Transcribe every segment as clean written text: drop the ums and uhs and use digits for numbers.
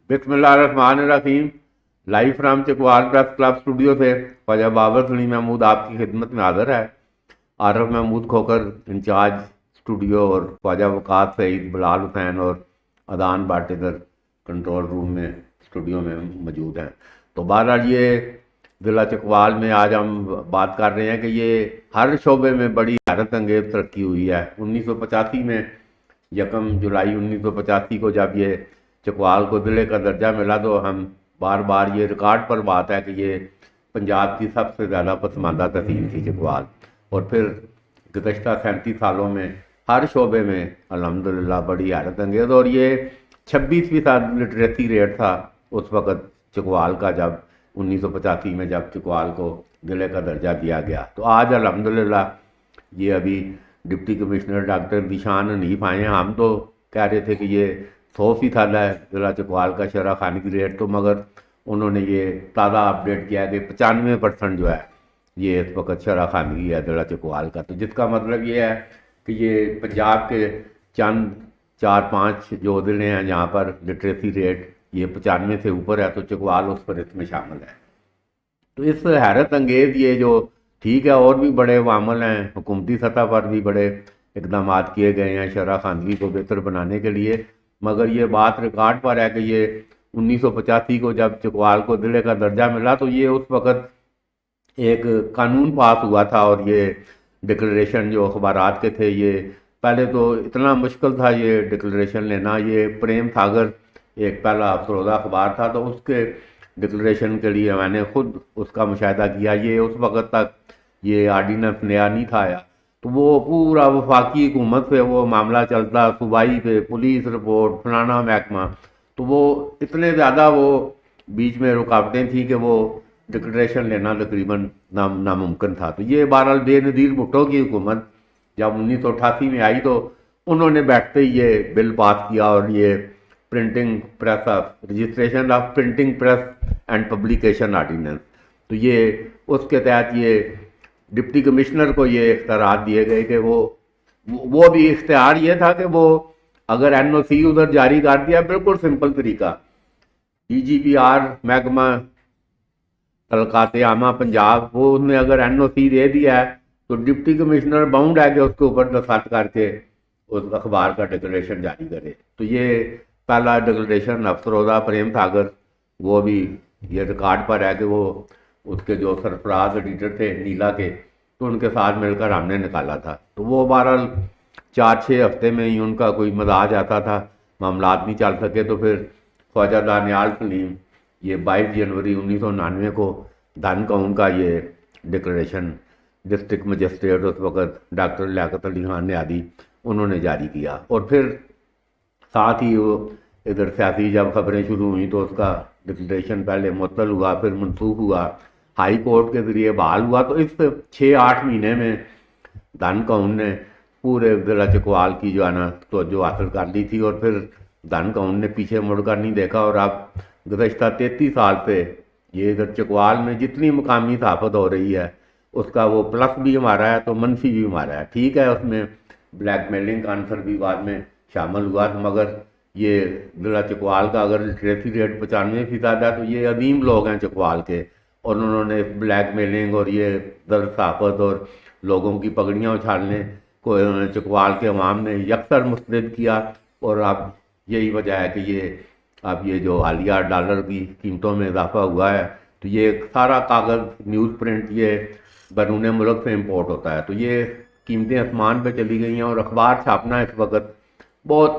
بسم اللہ الرحمن الرحیم. Live from Chakwal press club studio سے خواجہ بابر سلیم محمود آپ کی خدمت میں حاضر ہے. عارف محمود کھوکر انچارج اسٹوڈیو اور خواجہ وقاص سعید، بلال حسین اور ادان بٹ ادھر کنٹرول روم میں اسٹوڈیو میں موجود ہیں. تو بہرحال یہ ضلع چکوال میں آج ہم بات کر رہے ہیں کہ یہ ہر شعبے میں بڑی حیرت انگیز ترقی ہوئی ہے. 1985 میں 1 جولائی 1985 کو جب یہ چکوال کو ضلع کا درجہ ملا تو ہم بار بار یہ ریکارڈ پر بات ہے کہ یہ پنجاب کی سب سے زیادہ پسماندہ تحصیل تھی چکوال. اور پھر گزشتہ 37 سالوں میں ہر شعبے میں الحمدللہ بڑی حیرت انگیز، اور یہ 26% لٹریسی ریٹ تھا اس وقت چکوال کا جب 1985 میں جب چکوال کو ضلع کا درجہ دیا گیا. تو آج الحمدللہ یہ ابھی deputy commissioner doctor Zeeshan Hanif آئے ہیں. ہم تو کہہ رہے تھے کہ یہ 100% ہے ضلع چکوال کا شرح خانگی ریٹ، تو مگر انہوں نے یہ تازہ اپڈیٹ کیا کہ 95% جو ہے یہ اس وقت شرح خانگی ہے ضلع چکوال کا. تو جس کا مطلب یہ ہے کہ یہ پنجاب کے چند 4-5 جو ضلع ہیں جہاں پر لٹریسی ریٹ یہ 95 سے اوپر ہے، تو چکوال اس پر اس میں شامل ہے. تو اس حیرت انگیز یہ جو ٹھیک ہے اور بھی بڑے عوامل ہیں، حکومتی سطح پر بھی بڑے اقدامات کیے گئے ہیں شرح خواندگی کو بہتر بنانے کے لیے، مگر یہ بات ریکارڈ پر ہے کہ یہ 1985 کو جب چکوال کو ضلع کا درجہ ملا تو یہ اس وقت ایک قانون پاس ہوا تھا، اور یہ ڈکلریشن جو اخبارات کے تھے، یہ پہلے تو اتنا مشکل تھا یہ ڈکلریشن لینا. یہ پریم ساگر ایک پہلا افسردہ اخبار تھا، تو اس کے ڈکلریشن کے لیے میں نے خود اس کا مشاہدہ کیا. یہ اس وقت تک یہ آرڈیننس نیا نہیں تھا آیا، تو وہ پورا وفاقی حکومت پہ وہ معاملہ چلتا، صوبائی پہ پولیس رپورٹ فلانا محکمہ، تو وہ اتنے زیادہ وہ بیچ میں رکاوٹیں تھیں کہ وہ ڈکلریشن لینا تقریباً ناممکن تھا. تو یہ بہرحال بے نظیر بھٹو کی حکومت جب 1988 میں آئی تو انہوں نے بیٹھتے ہی یہ بل پاس کیا، اور یہ printing press of registration of printing press and publication ordinance. تو یہ اس کے تحت یہ ڈپٹی کمشنر کو یہ اختیارات دیے گئے کہ وہ بھی اختیار یہ تھا کہ وہ اگر این او سی ادھر جاری کر دیا، بالکل سمپل طریقہ، ڈی جی پی آر محکمہ تعلقات عامہ پنجاب وہ نے اگر این او سی دے دیا ہے تو ڈپٹی کمشنر باؤنڈ ہے کہ اس کے اوپر دستخط کر کے اس اخبار کا ڈکلریشن جاری کرے. تو یہ پہلا ڈکلریشن افسردہ پریم ساگر وہ بھی یہ ریکارڈ پر ہے کہ وہ اس کے جو سرفراز ایڈیٹر تھے نیلا کے، تو ان کے ساتھ مل کر ہم نے نکالا تھا. تو وہ بہرحال 4-6 ہفتے میں ہی ان کا کوئی مزاج آتا تھا، معاملات نہیں چل سکے، تو پھر خواجہ دانیال سلیم یہ 22 جنوری 1999 کو دھن قوم کا یہ ڈکلریشن ڈسٹرکٹ مجسٹریٹ اس وقت ڈاکٹر لیاقت علی خان نیادی انہوں نے جاری کیا. اور پھر ساتھ ہی وہ ادھر سیاسی جب خبریں شروع ہوئیں تو اس کا ڈکلریشن پہلے معطل ہوا، پھر منسوخ ہوا، ہائی کورٹ کے ذریعے بحال ہوا. تو اس 6-8 مہینے میں دھن قوم نے پورے ضلع چکوال کی جو ہے نا توجہ حاصل کر لی تھی، اور پھر دھن قوم نے پیچھے مڑ کر نہیں دیکھا. اور اب گزشتہ 33 سال سے یہ ادھر چکوال میں جتنی مقامی صحافت ہو رہی ہے اس کا وہ پلس بھی ہمارا ہے تو منفی بھی ہمارا ہے. ٹھیک ہے اس میں بلیک میلنگ کا عنصر بھی بعد میں شامل ہوا، مگر یہ ضلع چکوال کا اگر لٹریسی ریٹ 95% ہے تو یہ عظیم لوگ ہیں چکوال کے، اور انہوں نے بلیک میلنگ اور یہ زر صحافت اور لوگوں کی پگڑیاں اچھالنے کو انہوں نے چکوال کے عوام نے یکسر مسترد کیا. اور اب یہی وجہ ہے کہ اب یہ جو حالیہ ڈالر کی قیمتوں میں اضافہ ہوا ہے تو یہ سارا کاغذ نیوز پرنٹ یہ بیرون ملک سے امپورٹ ہوتا ہے، تو یہ قیمتیں آسمان پہ چلی گئی ہیں، اور اخبار چھاپنا اس وقت بہت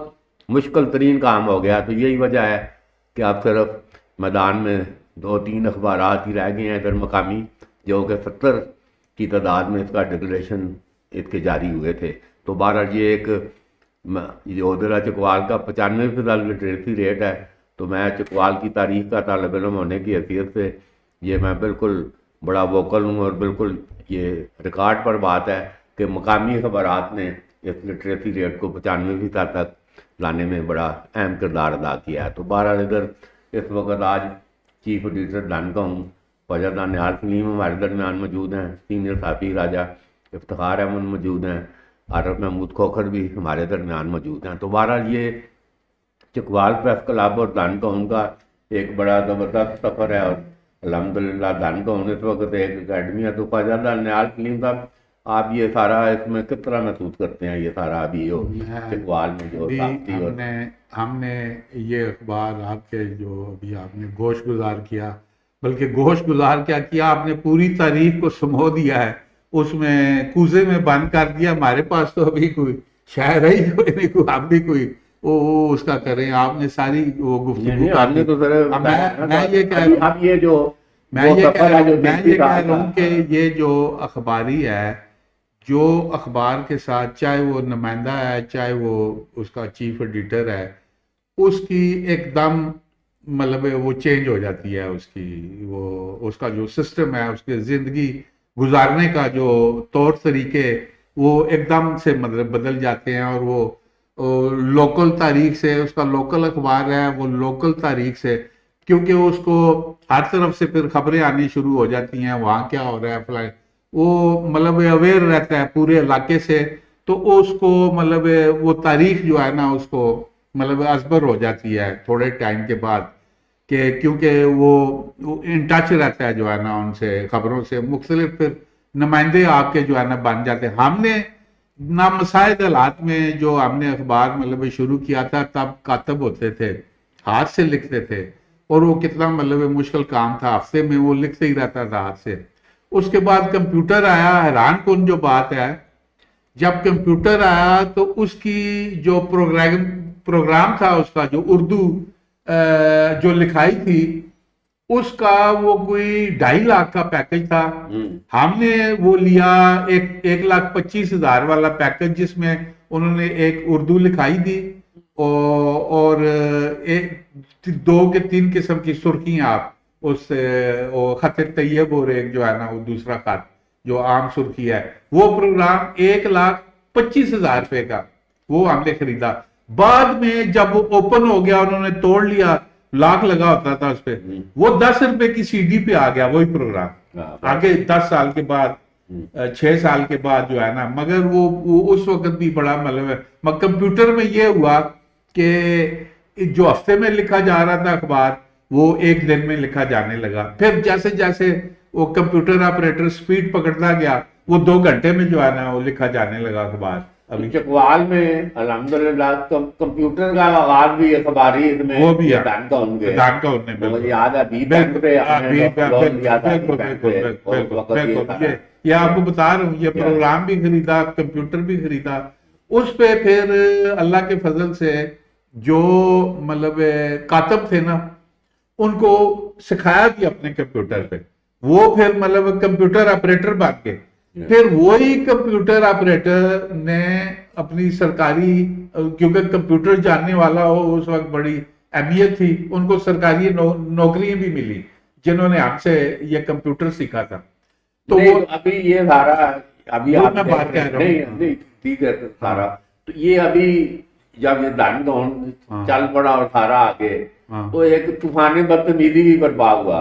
مشکل ترین کام ہو گیا. تو یہی وجہ ہے کہ اب صرف میدان میں 2-3 اخبارات ہی رہ گئے ہیں ادھر مقامی، جو کہ 70 کی تعداد میں اس کا ڈکلریشن اس کے جاری ہوئے تھے. تو بہرحال یہ ایک جو ضلع چکوال کا 95% لٹریسی ریٹ ہے، تو میں چکوال کی تاریخ کا طالب علم ہونے کی حیثیت سے یہ میں بالکل بڑا ووکل ہوں، اور بالکل یہ ریکارڈ پر بات ہے کہ مقامی خبرات نے اس لٹریسی ریٹ کو 95% تک لانے میں بڑا اہم کردار ادا کیا ہے. تو بہرحال ادھر اس وقت آج چیف ایڈیٹر دھن قوم خواجہ دانیال سلیم ہمارے درمیان موجود ہیں، سینئر صحافی راجہ افتخار احمد موجود ہیں، عارف محمود کھوکھر بھی ہمارے درمیان موجود ہیں. تو بہرحال یہ چکوال پریس کلب اور دن ٹاؤن کا ایک بڑا زبردست سفر ہے، اور الحمدللہ دن ٹاؤن اس وقت ایک اکیڈمی ہے. تو خواجہ دانیال کلیم صاحب، آپ یہ سارا اس میں کس طرح محسوس کرتے ہیں، یہ سارا ابھی جو چکوال میں جو ساختی اور ہم نے یہ اخبار آپ کے جو ابھی آپ نے گوش گزار کیا، بلکہ گوش گزار کیا آپ نے پوری تاریخ کو سمو دیا ہے، اس میں کوزے میں بند کر دیا. ہمارے پاس تو ابھی کوئی شاعر ہی کوئی نہیں، کوئی آپ بھی کوئی وہ اس کا کریں. آپ نے ساری وہ گفتگو کر دی. میں یہ کہہ رہا ہوں، اب یہ جو میں یہ کہہ رہا ہوں کہ یہ جو اخباری ہے، جو اخبار کے ساتھ چاہے وہ نمائندہ ہے چاہے وہ اس کا چیف ایڈیٹر ہے، اس کی ایک دم مطلب وہ چینج ہو جاتی ہے، اس کی وہ اس کا جو سسٹم ہے، اس کے زندگی گزارنے کا جو طور طریقے وہ ایک دم سے مطلب بدل جاتے ہیں. اور وہ لوکل تاریخ سے، اس کا لوکل اخبار ہے، وہ لوکل تاریخ سے، کیونکہ اس کو ہر طرف سے پھر خبریں آنی شروع ہو جاتی ہیں، وہاں کیا ہو رہا ہے فلاں، وہ مطلب اویئر رہتا ہے پورے علاقے سے. تو اس کو مطلب وہ تاریخ جو ہے نا اس کو مطلب ازبر ہو جاتی ہے تھوڑے ٹائم کے بعد، کہ کیونکہ وہ ان ٹچ رہتا ہے جو ہے نا ان سے، خبروں سے. مختلف پھر نمائندے آپ کے جو ہے نا بن جاتے ہیں. ہم نے نامساعد حالات میں جو ہم نے اخبار مطلب شروع کیا تھا، تب کاتب ہوتے تھے، ہاتھ سے لکھتے تھے، اور وہ کتنا مطلب مشکل کام تھا، ہفتے میں وہ لکھتے ہی رہتا تھا ہاتھ سے. اس کے بعد کمپیوٹر آیا. حیران کن جو بات ہے، جب کمپیوٹر آیا تو اس کی جو پروگرام تھا، اس کا جو اردو جو لکھائی تھی، اس کا وہ کوئی 2.5 لاکھ کا پیکج تھا. ہم نے وہ لیا 1,25,000 والا پیکج، جس میں انہوں نے ایک اردو لکھائی دی اور 2 کے 3 قسم کی سرخیاں، آپ اس خط طیب اور ایک جو ہے نا وہ دوسرا خط جو عام سرخی ہے، وہ پروگرام 1,25,000 روپے کا وہ ہم نے خریدا. بعد میں جب وہ اوپن ہو گیا، انہوں نے توڑ لیا، لاکھ لگا ہوتا تھا اس پہ، وہ 10 روپے کی سی ڈی پہ آ گیا وہی پروگرام. آگے 10 سال کے بعد 6 سال کے بعد جو ہے نا، مگر وہ اس وقت بھی بڑا مطلب ہے. کمپیوٹر میں یہ ہوا کہ جو ہفتے میں لکھا جا رہا تھا اخبار، وہ 1 دن میں لکھا جانے لگا. پھر جیسے جیسے وہ کمپیوٹر آپریٹر سپیڈ پکڑتا گیا، وہ 2 گھنٹے میں جو ہے نا وہ لکھا جانے لگا اخبار. ابھی چکوال میں الحمدللہ کمپیوٹر کا آغاز بھی اخباری میں وہ بھی دان کا ان کے مجھے یاد ہے یہ آپ کو بتا رہا ہوں. یہ پروگرام بھی خریدا، کمپیوٹر بھی خریدا. اس پہ پھر اللہ کے فضل سے جو مطلب کاتب تھے نا، ان کو سکھایا بھی اپنے کمپیوٹر پہ، وہ پھر مطلب کمپیوٹر آپریٹر بن کے. پھر وہی کمپیوٹر آپریٹر نے اپنی سرکاری، کیونکہ کمپیوٹر جاننے والا ہو اس وقت بڑی اہمیت تھی، ان کو سرکاری نوکریاں بھی ملی جنہوں نے ہم سے یہ کمپیوٹر سیکھا تھا. تو وہ ابھی یہ سارا ابھی آپ بات کہہ رہا ہوں، نہیں ٹھیک ہے سارا. تو یہ ابھی جب یہ دن دون چل پڑا اور سارا آگے، تو ایک طوفان بدتمیزی بھی برپا ہوا.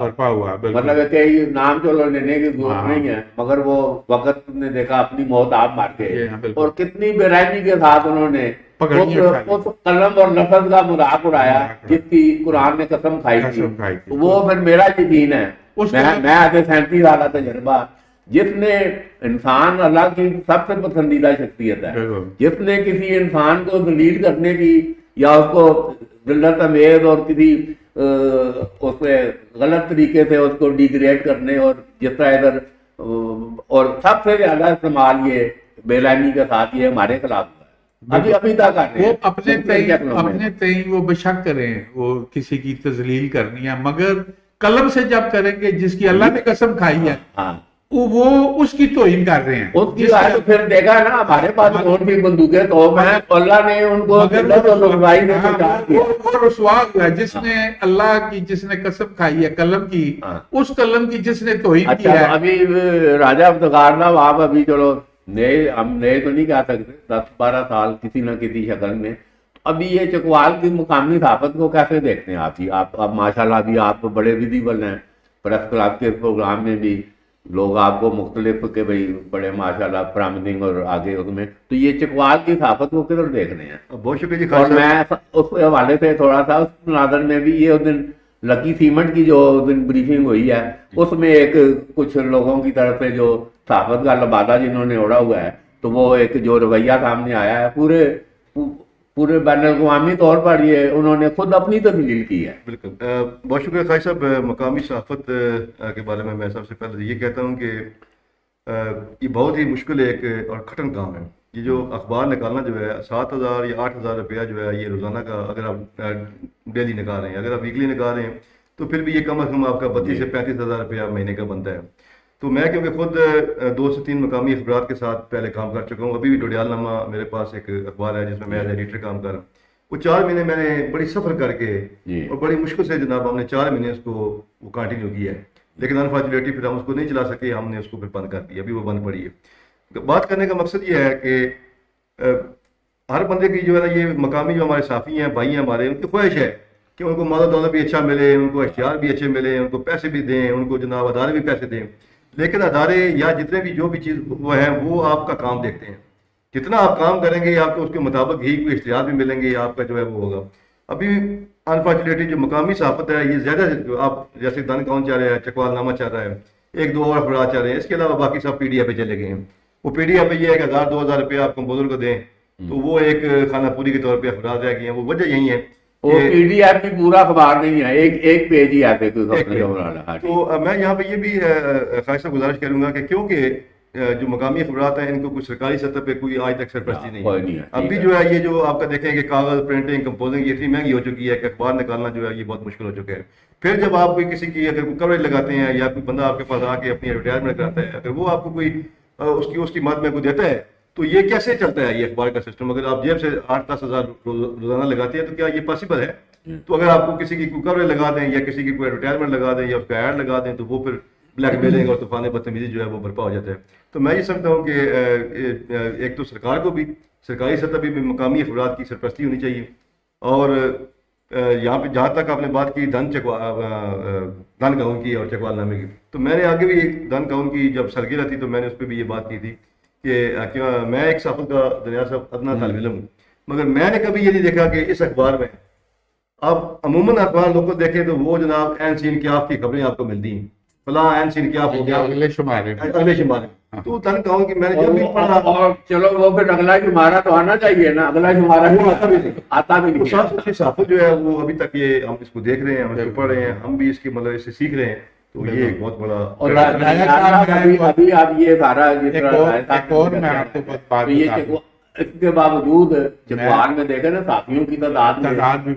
مطلب ہے کہ نام چلو لینے کی ضرورت نہیں ہے، مگر وہ وقت نے دیکھا اپنی موت آپ مار کے، اور کتنی بے رحمی کے ساتھ انہوں نے اس قلم اور لفظ کا مذاق اڑایا جس کی قرآن نے قسم کھائی تھی. وہ پھر میرا یقین ہے، میں آگے 37 سالہ تجربہ، جس نے انسان اللہ کی سب سے پسندیدہ شخصیت ہے، جس نے کسی انسان کو ذلیل کرنے کی یا اس کو ذلت امیز اور کسی اس پہ غلط طریقے سے اس کو ڈیگریڈ کرنے، اور جس طرح ادھر اور سب سے زیادہ استعمال یہ بے رحمی کے ساتھ یہ ہمارے خلاف ہوا ہے. ابھی تک وہ اپنے تئیں وہ بے شک کریں، وہ کسی کی تذلیل کرنی ہے، مگر قلم سے جب کریں گے جس کی اللہ نے قسم کھائی ہے، وہ اس کی توہین کر رہے ہیں. اس کی آئے تو پھر دیکھا نا ہمارے پاس کون سی بندوقیں، تو اللہ نے ان کو رسوا ہوا، جس نے اللہ کی جس نے قسم کھائی ہے قلم کی، اس قلم کی جس نے توہین کی ہے. ابھی راجہ افتخار صاحب، آپ ابھی چلو نئے، ہم نئے تو نہیں کہہ سکتے، 10-12 سال کسی نہ کسی شکل میں. ابھی یہ چکوال کی مقامی صحافت کو کیسے دیکھتے ہیں آپ جی؟ آپ اب ماشاءاللہ ابھی آپ بڑے ویزیبل ہیں پریس کلب کے پروگرام میں بھی، لوگ آپ کو مختلف کہ بھئی بڑے ماشاءاللہ پرامننگ اور آگے اس میں، تو یہ چکوال کی صحافت کو کدھر دیکھ رہے ہیں؟ بہت شکریہ جی اور خالد میں صاحب. اس حوالے سے تھوڑا سا اس مناظر میں بھی یہ اس دن لکی سیمنٹ کی جو اس دن بریفنگ ہوئی ہے اس میں ایک کچھ لوگوں کی طرف سے جو صحافت کا لبادہ جنہوں نے اوڑا ہوا ہے، تو وہ ایک جو رویہ سامنے آیا ہے پورے بین الاقوامی طور پر یہ انہوں نے خود اپنی تبدیل کی ہے. بالکل بہت شکریہ خالد صاحب. مقامی صحافت کے بارے میں سب سے پہلے یہ کہتا ہوں کہ یہ بہت ہی مشکل ایک اور کٹھن کام ہے. یہ جو اخبار نکالنا جو ہے 7,000 یا 8,000 روپیہ جو ہے یہ روزانہ کا، اگر آپ ڈیلی نکال رہے ہیں، اگر آپ ویکلی نکال رہے ہیں تو پھر بھی یہ کم از کم آپ کا 32 سے 35,000 روپیہ مہینے کا بنتا ہے. تو میں کیونکہ خود 2 سے 3 مقامی اخبارات کے ساتھ پہلے کام کر چکا ہوں. ابھی بھی ڈوڈیال نامہ میرے پاس ایک اخبار ہے جس میں ایز ایڈیٹر کام کر رہا ہوں. وہ 4 مہینے میں نے بڑی سفر کر کے اور بڑی مشکل سے جناب ہم نے 4 مہینے اس کو وہ کنٹینیو کیا ہے، لیکن انفارچونیٹلی پھر ہم اس کو نہیں چلا سکے، ہم نے اس کو پھر بند کر دیا. ابھی وہ بند پڑی ہے. بات کرنے کا مقصد یہ ہے کہ ہر بندے کی جو ہے نا یہ مقامی جو ہمارے صحافی ہیں، بھائی ہیں ہمارے، ان کی خواہش ہے کہ ان کو مال و دولت بھی اچھا ملے، ان کو اشتہار بھی اچھے ملے، ان کو پیسے بھی دیں، ان کو جناب ادارے بھی پیسے دیں. لیکن ادارے یا جتنے بھی جو بھی چیز وہ ہیں وہ آپ کا کام دیکھتے ہیں. جتنا آپ کام کریں گے آپ کو اس کے مطابق ہی کوئی اشتہار بھی ملیں گے، آپ کا جو ہے وہ ہوگا. ابھی انفارچونیٹلی جو مقامی صحافت ہے یہ زیادہ آپ جیسے دن کون چل رہا ہے، چکوال نامہ چل رہا ہے، 1-2 اور اخبارات چل رہے ہیں، اس کے علاوہ باقی سب پی ڈی ایف پہ چلے گئے ہیں. وہ پی ڈی ایف پہ یہ ہے کہ 1,000-2,000 روپیہ آپ کمپوزر کو دیں تو وہ ایک خانہ پوری کے طور پہ اخبارات رہ گئے ہیں. وہ وجہ یہی ہے وہ پی ڈی ایف بھی پورا اخبار نہیں ہے، ایک پیج ہی آتے کوئی خبر نہیں. تو میں یہاں پہ یہ بھی خالد صاحب گزارش کروں گا کہ کیونکہ جو مقامی اخبارات ہیں ان کو کوئی سرکاری سطح پہ کوئی آج تک سرپرستی نہیں ہے. ابھی جو ہے یہ جو آپ کا دیکھیں کہ کاغذ پرنٹنگ کمپوزنگ یہ اتنی مہنگی ہو چکی ہے کہ اخبار نکالنا جو ہے یہ بہت مشکل ہو چکا ہے. پھر جب آپ کوئی کسی کی اگر کوئی کوریج لگاتے ہیں یا کوئی بندہ آپ کے پاس آ کے اپنی ایڈورٹائزمنٹ کرتا ہے، اگر وہ آپ کو کوئی اس کی مد میں کوئی دیتا ہے تو یہ کیسے چلتا ہے یہ اخبار کا سسٹم؟ اگر آپ جیب سے 8-10 ہزار روزانہ لگاتے ہیں تو کیا یہ پاسبل ہے؟ تو اگر آپ کو کسی کی کوئی کوریج لگا دیں یا کسی کی کوئی ایڈورٹائزمنٹ لگا دیں یا اس کا ایڈ لگا دیں تو وہ پھر بلیک میلنگ اور طوفان بدتمیزی جو ہے وہ برپا ہو جاتا ہے. تو میں یہ سمجھتا ہوں کہ ایک تو سرکار کو بھی سرکاری سطح پہ بھی مقامی اخبارات کی سرپرستی ہونی چاہیے. اور یہاں پہ جہاں تک آپ نے بات کی دھن کاؤن کی اور چکوال نامے کی، تو میں نے آگے بھی دھن کاؤن کی جب سالگرہ تھی تو میں نے اس پہ بھی یہ بات کی تھی کہ میں ایک صحافت کا دنیا صاحب ادنا طالب علم ہوں، مگر میں نے کبھی یہ نہیں دیکھا کہ اس اخبار میں آپ عموماً اخبار لوگ کو دیکھیں تو وہ جناب این سی انقلاب کی خبریں آپ کو ملتی ہیں، فلاں این سی انقلاب ہو گیا اگلے شمارے میں. تو دھن کاؤن کی میں نے جب بھی پڑھا اور چلو وہ پھر اگلا شمارہ تو آنا چاہیے نا، اگلا شمارہ آتا بھی نہیں. صحافت صحافت جو ہے وہ ابھی تک یہ ہم اس کو دیکھ رہے ہیں، ہم اس کو پڑھ رہے ہیں، ہم بھی اس کی مطلب اس سے سیکھ رہے ہیں. تو یہ ایک بہت بڑا اور ابھی آپ یہ سارا ایک اور میں آپ کو بات اس کے باوجود چکوال میں دیکھیں نا صحافیوں کی تعداد بھی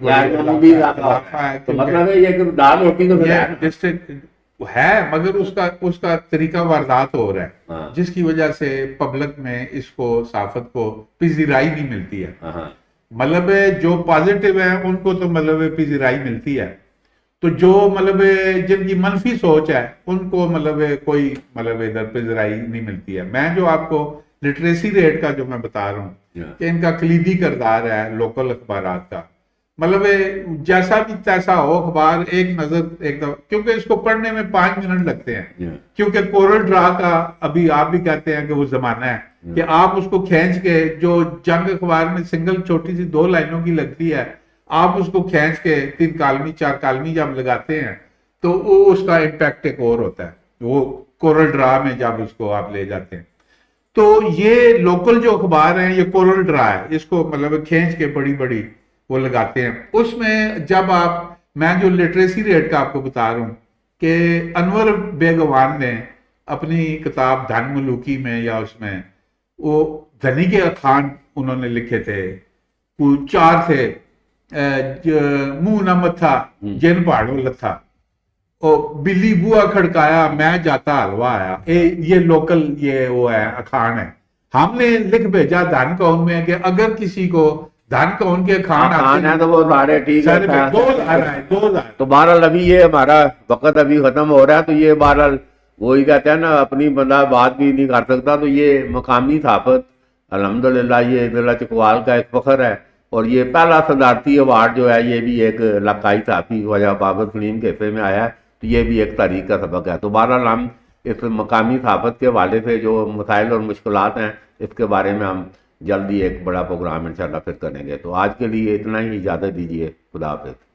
تو مطلب ہے یہ کہ دال روٹی تو ہے، مگر اس کا طریقہ واردات ہو رہا ہے جس کی وجہ سے پبلک میں اس کو صحافت کو پذیرائی نہیں ملتی ہے. مطلب جو پازیٹیو ہیں ان کو تو مطلب پذیرائی ملتی ہے، تو جو مطلب جن کی منفی سوچ ہے ان کو مطلب کوئی مطلب ادھر پذیرائی نہیں ملتی ہے. میں جو آپ کو لٹریسی ریٹ کا جو میں بتا رہا ہوں کہ ان کا کلیدی کردار ہے لوکل اخبارات کا، مطلب جیسا بھی تیسا ہو اخبار ایک نظر ایک دفعہ، کیونکہ اس کو پڑھنے میں 5 منٹ لگتے ہیں، کیونکہ کورل ڈرا کا ابھی آپ بھی کہتے ہیں کہ وہ زمانہ ہے کہ آپ اس کو کھینچ کے جو جنگ اخبار میں سنگل چھوٹی سی 2 لائنوں کی لگتی ہے، آپ اس کو کھینچ کے 3 کالمی 4 کالمی جب لگاتے ہیں تو وہ اس کا امپیکٹ ایک اور ہوتا ہے، وہ کورل ڈرا میں جب اس کو آپ لے جاتے ہیں. تو یہ لوکل جو اخبار ہیں یہ کورل ڈرا ہے، اس کو مطلب کھینچ کے بڑی بڑی وہ لگاتے ہیں. اس میں جب میں جو لٹریسی ریٹ کا آپ کو بتا رہا ہوں کہ انور بیگوان نے اپنی کتاب دھن ملوکی میں یا اس میں وہ دھنی کے اخان انہوں نے لکھے تھے، 4 تھے، منہ نہ متھا جن پہاڑوں لتھا، بلی بوا کھڑکایا میں جاتا حلوا آیا. یہ لوکل یہ وہ ہے اخان ہے. ہم نے لکھ بھیجا دھن کون میں کہ اگر کسی کو دھن کون کے اخان آتے ہیں تو وہ سارے ٹھیک ہے. 2000 تو بہرحال ابھی یہ ہمارا وقت ابھی ختم ہو رہا ہے، تو یہ بہرحال وہی کہتے ہیں نا اپنی بندہ بات بھی نہیں کر سکتا. تو یہ مقامی صحافت الحمدللہ یہ ضلع چکوال کا ایک فخر ہے، اور یہ پہلا صدارتی ایوارڈ جو ہے یہ بھی ایک علاقائی صحافی وجہ بابر سلیم کے حصے میں آیا ہے، تو یہ بھی ایک تاریخ کا سبق ہے. تو بہرحال ہم اس مقامی صحافت کے حوالے سے جو مسائل اور مشکلات ہیں اس کے بارے میں ہم جلدی ایک بڑا پروگرام انشاءاللہ پھر کریں گے. تو آج کے لیے اتنا ہی، اجازت دیجیے. خدا حافظ.